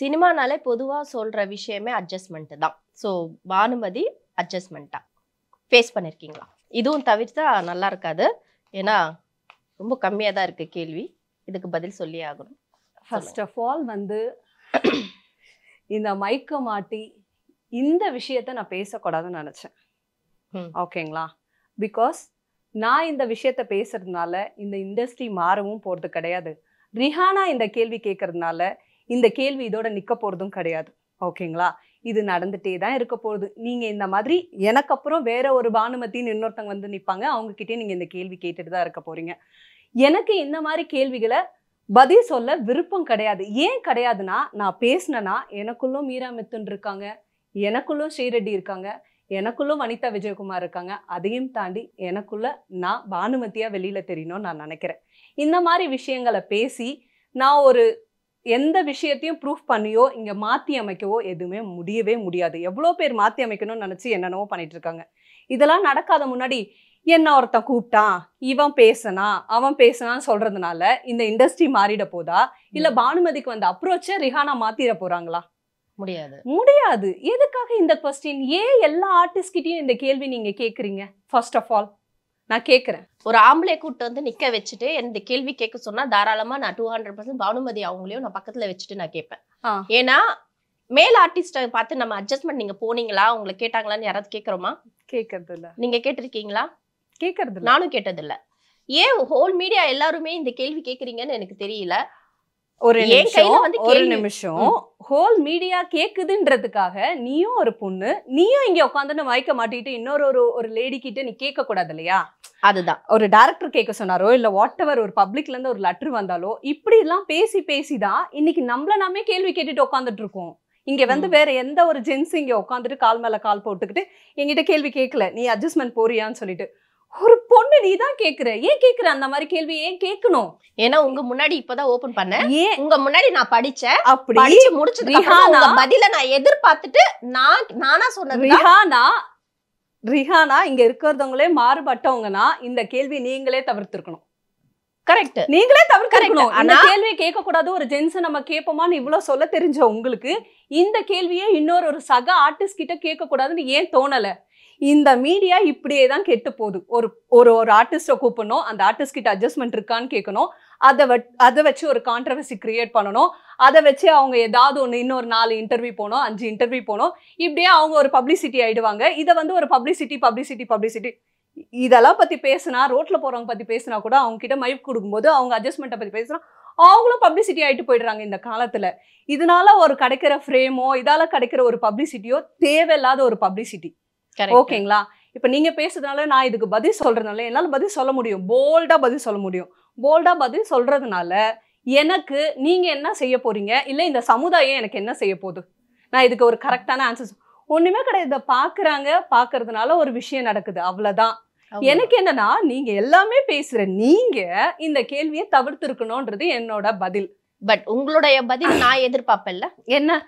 சினிமானாலே பொதுவா சொல்ற விஷயமே அட்ஜஸ்ட்மெண்ட் தான். ஸோ பானுமதி அட்ஜஸ்ட்மெண்ட்டா ஃபேஸ் பண்ணிருக்கீங்களா? இதுவும் தவிர்த்தா நல்லா இருக்காது. ஏன்னா ரொம்ப கம்மியா தான் இருக்கு கேள்வி. இதுக்கு பதில் சொல்லியே ஆகணும். ஃபர்ஸ்ட் ஆஃப் ஆல் இந்த மைக்க மாட்டி இந்த விஷயத்த நான் பேசக்கூடாதுன்னு நினைச்சேன். ஓகேங்களா? பிகாஸ் நான் இந்த விஷயத்த பேசுறதுனால இந்த இண்டஸ்ட்ரி மாறவும் போறது கிடையாது. ரிஹானா இந்த கேள்வி கேட்கறதுனால இந்த கேள்வி இதோட நிக்க போறதும் கிடையாது. ஓகேங்களா? இது நடந்துட்டே தான் இருக்க போகுது. நீங்க இந்த மாதிரி எனக்கு அப்புறம் வேற ஒரு பானுமத்தின்னு இன்னொருத்தவங்க வந்து நிப்பாங்க. அவங்க கிட்டே நீங்க இந்த கேள்வி கேட்டுட்டு தான் இருக்க போறீங்க. எனக்கு இந்த மாதிரி கேள்விகளை பதில் சொல்ல விருப்பம் கிடையாது. ஏன் கிடையாதுன்னா, நான் பேசினேன்னா எனக்குள்ளும் மீரா மித்துன் இருக்காங்க, எனக்குள்ளும் ஸ்ரீரெட்டி இருக்காங்க, எனக்குள்ளும் வனிதா விஜயகுமார் இருக்காங்க. அதையும் தாண்டி எனக்குள்ள நான் பானுமதியா வெளியில தெரியணும்னு நான் நினைக்கிறேன். இந்த மாதிரி விஷயங்களை பேசி நான் ஒரு எந்த விஷயத்தையும் ப்ரூஃப் பண்ணியோ இங்க மாத்தி அமைக்கவோ எதுவுமே முடியவே முடியாது. எவ்வளோ பேர் மாத்தி அமைக்கணும்னு நினைச்சு என்னென்னவோ பண்ணிட்டு இருக்காங்க. இதெல்லாம் நடக்காத முன்னாடி என்ன ஒருத்தன் கூப்பிட்டான், இவன் பேசினா அவன் பேசினான்னு சொல்றதுனால இந்த இண்டஸ்ட்ரி மாறிட போதா, இல்ல பானுமதிக்கு வந்த அப்ரோச்சை ரிஹானா மாத்திர போறாங்களா? முடியாது. முடியாது. எதுக்காக இந்த கொஸ்டின்? ஏன் எல்லா ஆர்டிஸ்ட் கிட்டயும் இந்த கேள்வி நீங்க கேக்குறீங்க? ஃபர்ஸ்ட் ஆஃப் ஆல் நான் கேக்குறேன். ஒரு ஆம்பளை கூட்டு வந்து நிக்க வச்சுட்டு இந்த கேள்வி கேட்க சொன்னா தாராளமா நான் 200% பானுமதி அவங்களையும் நான் பக்கத்துல வச்சுட்டு நான் கேட்பேன். ஏன்னா மேல் ஆர்டிஸ்ட பார்த்து நம்ம அட்ஜஸ்ட்மெண்ட் நீங்க போனீங்களா, உங்களை கேட்டாங்களான்னு யாராவது கேட்கறோமா? கேட்கறது இல்ல. நீங்க கேட்டிருக்கீங்களா? கேட்கறது இல்ல. நானும் கேட்டது இல்ல. ஏன் ஹோல் மீடியா எல்லாருமே இந்த கேள்வி கேக்குறீங்கன்னு எனக்கு தெரியல. ஒரு நிமிஷம் ஹோல் மீடியா கேக்குதுன்றதுக்காக நீயும் ஒரு பொண்ணு, நீயும் இங்க உட்காந்து மைக்க மாட்டிட்டு இன்னொரு ஒரு லேடி கிட்ட நீ கேட்க கூடாது இல்லையா? அதுதான் ஒரு டைரக்டர் கேட்க சொன்னாரோ இல்ல வாட் எவர் ஒரு பப்ளிக்ல இருந்து ஒரு லெட்டர் வந்தாலோ இப்படி எல்லாம் பேசிதான் இன்னைக்கு நம்மள நாமே கேள்வி கேட்டுட்டு உட்காந்துட்டு இருக்கோம். இங்க வந்து வேற எந்த ஒரு ஜென்ஸ் இங்க உட்காந்துட்டு கால் மேல கால் போட்டுக்கிட்டு என்கிட்ட கேள்வி கேட்கல, நீ அட்ஜஸ்ட்மெண்ட் போறியான்னு சொல்லிட்டு. ஒரு பொண்ணு நீ தான் கேக்குற. ஏன் கேக்குற அந்த மாதிரி கேள்வி? ஏன் கேட்கணும்? ஏன்னா உங்க முன்னாடி இப்பதான் ஓபன் பண்ணேன். ஏன் உங்க முன்னாடி நான் படிச்சேன். அப்படி படிச்சு முடிச்சதுக்கு அப்புறம் பதில நான் எதிர்பார்த்துட்டு நானா சொன்னது. ரிஹானா இங்க இருக்கிறவங்களே மாறுபட்டவங்கன்னா இந்த கேள்வி நீங்களே தவிர்த்திருக்கணும். கரெக்ட், நீங்களே தவிர்க்கணும். அந்த கேள்வியை கேட்க கூடாது. ஒரு ஜென்ஸ் நம்ம கேட்போமான்னு இவ்வளவு சொல்ல தெரிஞ்ச உங்களுக்கு இந்த கேள்வியே இன்னொரு சக ஆர்டிஸ்ட் கிட்ட கேட்க கூடாதுன்னு ஏன் தோணல? இந்த மீடியா இப்படியே தான் கெட்டு போகுது. ஒரு ஆர்டிஸ்ட கூப்பிடணும், அந்த ஆர்டிஸ்ட் கிட்ட அட்ஜஸ்ட்மெண்ட் இருக்கான்னு கேட்கணும், அதை வச்சு ஒரு கான்ட்ரவர்சி கிரியேட் பண்ணணும், அதை வச்சு அவங்க ஏதாவது ஒன்று இன்னொரு 4 இன்டர்வியூ போனோம், 5 இன்டர்வியூ போனோம், இப்படியே அவங்க ஒரு பப்ளிசிட்டி ஆயிடுவாங்க. இதை வந்து ஒரு பப்ளிசிட்டி இதெல்லாம் பத்தி பேசினா, ரோட்ல போறவங்க பத்தி பேசினா கூட அவங்க கிட்ட மைக் கொடுக்கும்போது அவங்க அட்ஜஸ்ட்மெண்ட்டை பத்தி பேசினா அவங்களும் பப்ளிசிட்டி ஆயிட்டு போயிடுறாங்க இந்த காலத்துல. இதனால ஒரு கிடைக்கிற ஃப்ரேமோ இதால கிடைக்கிற ஒரு பப்ளிசிட்டியோ தேவையில்லாத ஒரு பப்ளிசிட்டி. ஓகேங்களா? இப்ப நீங்க பேசுறதுனால நான் இதுக்கு பதில் சொல்றதுனால என்னால பதில் சொல்ல முடியும், போல்டா பதில் சொல்ல முடியும். போல்டா பதில் சொல்றதுனால எனக்கு நீங்க என்ன செய்ய போறீங்க, இல்ல இந்த சமுதாயம் எனக்கு என்ன செய்ய போகுது? நான் இதுக்கு ஒரு கரெக்டான ஆன்சர் ஒண்ணுமே கிடையாது. இதை பாக்குறதுனால ஒரு விஷயம் நடக்குது, அவ்வளவுதான். எனக்கு என்னன்னா, நீங்க எல்லாமே பேசுற நீங்க இந்த கேள்வியை தவிர்த்து இருக்கணும்ன்றது என்னோட பதில். பட் உங்களுடைய பதில் நான் எதிர்பார்ப்பேன்ல. என்ன?